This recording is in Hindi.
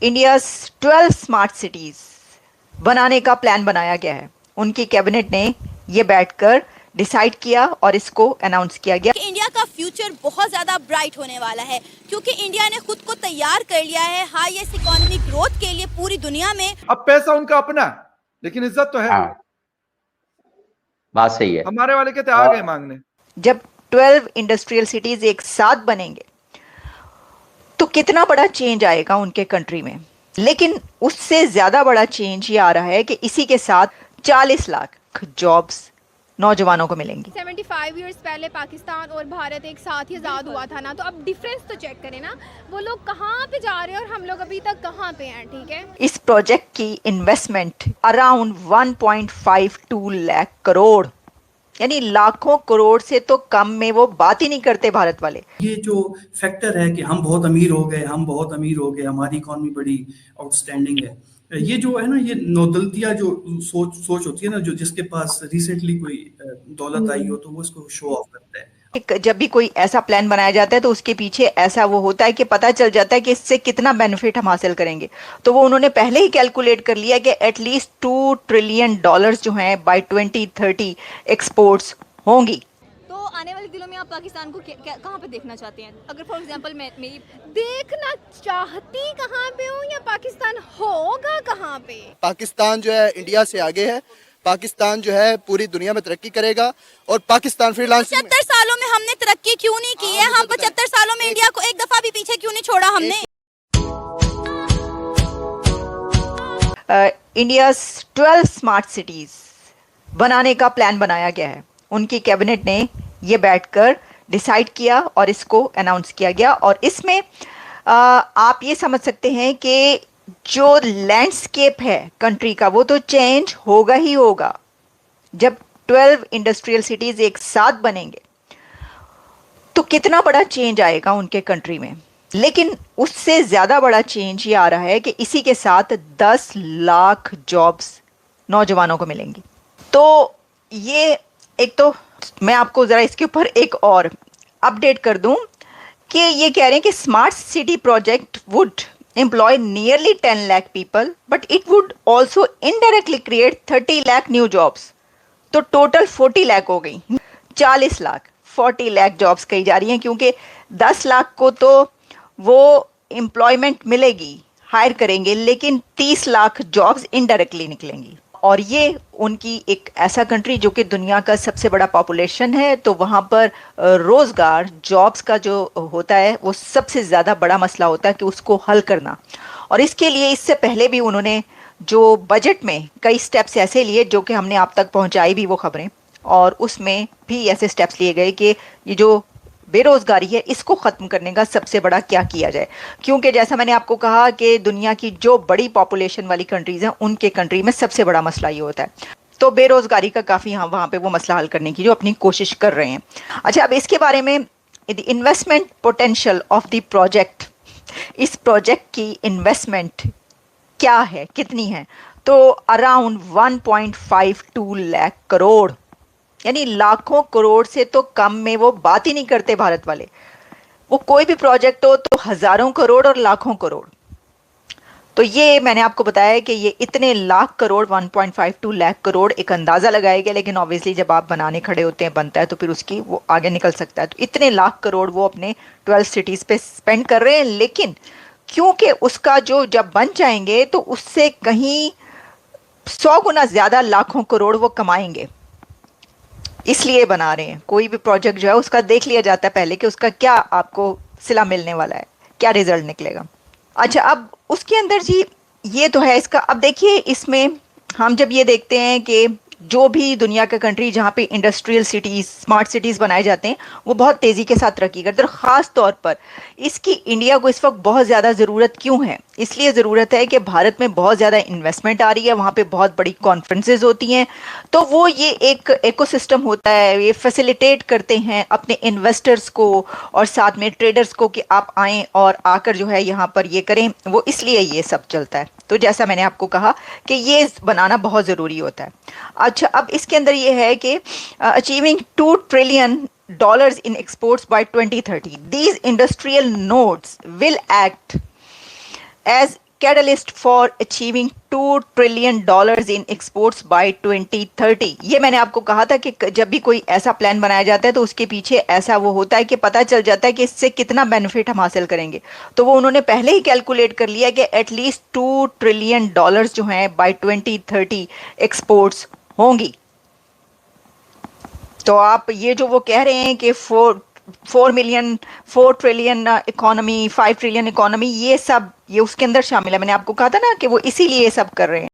इंडिया 12 स्मार्ट सिटीज बनाने का प्लान बनाया गया है। उनकी कैबिनेट ने ये बैठकर डिसाइड किया और इसको अनाउंस किया गया कि इंडिया का फ्यूचर बहुत ज्यादा ब्राइट होने वाला है, क्योंकि इंडिया ने खुद को तैयार कर लिया है हाईएस्ट इकोनॉमिक ग्रोथ के लिए पूरी दुनिया में। अब पैसा उनका अपना है, लेकिन इज्जत तो है। हाँ, बात सही है। हमारे वाले कहते आ गए मांगने। जब 12 इंडस्ट्रियल सिटीज एक साथ बनेंगे तो कितना बड़ा चेंज आएगा उनके कंट्री में। लेकिन उससे ज्यादा बड़ा चेंज ये आ रहा है कि इसी के साथ 40 लाख जॉब्स नौजवानों को मिलेंगी। 75 इयर्स पहले पाकिस्तान और भारत एक साथ ही आज़ाद हुआ था ना, तो अब डिफरेंस तो चेक करें ना, वो लोग कहाँ पे जा रहे हैं और हम लोग अभी तक कहाँ पे हैं। ठीक है, इस प्रोजेक्ट की इन्वेस्टमेंट अराउंड 1.52 लाख करोड़, यानी लाखों करोड़ से तो कम में वो बात ही नहीं करते भारत वाले। ये जो फैक्टर है कि हम बहुत अमीर हो गए, हमारी इकॉनमी बड़ी आउटस्टैंडिंग है, ये जो है ना, ये नौदलतिया जो सोच होती है ना, जो जिसके पास रिसेंटली कोई दौलत आई हो तो वो उसको शो ऑफ करता है। जब भी कोई ऐसा प्लान बनाया जाता है तो उसके पीछे ऐसा वो होता है कि पता चल जाता है कि इससे कितना बेनिफिट हम हासिल करेंगे। तो वो उन्होंने पहले ही कैलकुलेट कर लिया कि एटलीस्ट $2 ट्रिलियन जो हैं बाय 2030 एक्सपोर्ट्स होंगी। तो आने वाले दिनों में आप पाकिस्तान को कहाँ पे देखना चाहते हैं? अगर फॉर एग्जांपल मैं मेरी देखना चाहती कहाँ पे हूँ या पाकिस्तान होगा कहाँ पे। पाकिस्तान जो है इंडिया से आगे है, पाकिस्तान जो है पूरी दुनिया में तरक्की करेगा और पाकिस्तान फ्रीलांसिंग 75 सालों में हमने तरक्की क्यों नहीं की है? हम 75 सालों में इंडिया को एक दफा भी पीछे क्यों नहीं छोड़ा हमने? इंडिया 12 स्मार्ट सिटीज बनाने का प्लान बनाया गया है। उनकी कैबिनेट ने ये बैठकर डिसाइड किया और इसको अनाउंस किया गया। और इसमें आप ये समझ सकते हैं कि जो लैंडस्केप है कंट्री का वो तो चेंज होगा ही होगा। जब 12 इंडस्ट्रियल सिटीज एक साथ बनेंगे तो कितना बड़ा चेंज आएगा उनके कंट्री में। लेकिन उससे ज्यादा बड़ा चेंज ये आ रहा है कि इसी के साथ 10 लाख जॉब्स नौजवानों को मिलेंगी। तो ये एक तो मैं आपको जरा इसके ऊपर एक और अपडेट कर दूं कि ये कह रहे हैं कि smart city project would employ nearly 10 lakh people, but it would also indirectly create 30 lakh new jobs. तो टोटल 40 लाख हो गई। 40 लाख 40 लाख जॉब्स कही जा रही हैं, क्योंकि 10 लाख को तो वो एम्प्लॉयमेंट मिलेगी, हायर करेंगे, लेकिन 30 लाख जॉब्स इनडायरेक्टली निकलेंगी। और ये उनकी एक ऐसा कंट्री जो कि दुनिया का सबसे बड़ा पॉपुलेशन है, तो वहाँ पर रोज़गार जॉब्स का जो होता है वो सबसे ज़्यादा बड़ा मसला होता है कि उसको हल करना। और इसके लिए इससे पहले भी उन्होंने जो बजट में कई स्टेप्स ऐसे लिए जो कि हमने आप तक पहुँचाई भी वो खबरें, और उसमें भी ऐसे स्टेप्स लिए गए कि ये जो बेरोजगारी है इसको ख़त्म करने का सबसे बड़ा क्या किया जाए। क्योंकि जैसा मैंने आपको कहा कि दुनिया की जो बड़ी पॉपुलेशन वाली कंट्रीज़ हैं उनके कंट्री में सबसे बड़ा मसला ये होता है। तो बेरोजगारी का काफ़ी वहाँ पे वो मसला हल करने की जो अपनी कोशिश कर रहे हैं। अच्छा, अब इसके बारे में the investment potential of the project, इस प्रोजेक्ट की इन्वेस्टमेंट क्या है, कितनी है, तो अराउंड 1.52 लाख करोड़, यानी लाखों करोड़ से तो कम में वो बात ही नहीं करते भारत वाले। वो कोई भी प्रोजेक्ट हो तो हजारों करोड़ और लाखों करोड़। तो ये मैंने आपको बताया कि ये इतने लाख करोड़ 1.52 लाख करोड़ एक अंदाज़ा लगाया गया, लेकिन ऑब्वियसली जब आप बनाने खड़े होते हैं, बनता है तो फिर उसकी वो आगे निकल सकता है। तो इतने लाख करोड़ वो अपने 12 सिटीज़ पे स्पेंड कर रहे हैं, लेकिन क्योंकि उसका जो जब बन जाएंगे तो उससे कहीं 100 गुना ज़्यादा लाखों करोड़ वो कमाएंगे, इसलिए बना रहे हैं। कोई भी प्रोजेक्ट जो है उसका देख लिया जाता है पहले कि उसका क्या आपको सिला मिलने वाला है, क्या रिजल्ट निकलेगा। अच्छा, अब उसके अंदर जी ये तो है इसका। अब देखिए इसमें हम जब ये देखते हैं कि जो भी दुनिया का कंट्री जहाँ पे इंडस्ट्रियल सिटीज़, स्मार्ट सिटीज़ बनाए जाते हैं, वो बहुत तेज़ी के साथ तरक्की करते हैं। और ख़ास तौर पर इसकी इंडिया को इस वक्त बहुत ज़्यादा ज़रूरत क्यों है? इसलिए ज़रूरत है कि भारत में बहुत ज़्यादा इन्वेस्टमेंट आ रही है, वहाँ पे बहुत बड़ी कॉन्फ्रेंसेज होती हैं, तो वो ये एक इकोसिस्टम होता है, ये फैसिलिटेट करते हैं अपने इन्वेस्टर्स को और साथ में ट्रेडर्स को कि आप आएँ और आकर जो है यहाँ पर ये करें, वो इसलिए ये सब चलता है। तो जैसा मैंने आपको कहा कि ये बनाना बहुत ज़रूरी होता है। अच्छा, अब इसके अंदर ये है कि achieving $2 trillion in exports by 2030, these industrial nodes will act as catalyst for achieving $2 trillion in exports by 2030। ये मैंने आपको कहा था कि जब भी कोई ऐसा प्लान बनाया जाता है तो उसके पीछे ऐसा वो होता है कि पता चल जाता है कि इससे कितना बेनिफिट हम हासिल करेंगे। तो वो उन्होंने पहले ही कैलकुलेट कर लिया कि एटलीस्ट $2 ट्रिलियन जो हैं बाय 2030 एक्सपोर्ट्स होंगी। तो आप ये जो वो कह रहे हैं कि 4 ट्रिलियन इकोनॉमी, 5 ट्रिलियन इकोनॉमी, ये सब ये उसके अंदर शामिल है। मैंने आपको कहा था ना कि वो इसीलिए ये सब कर रहे हैं।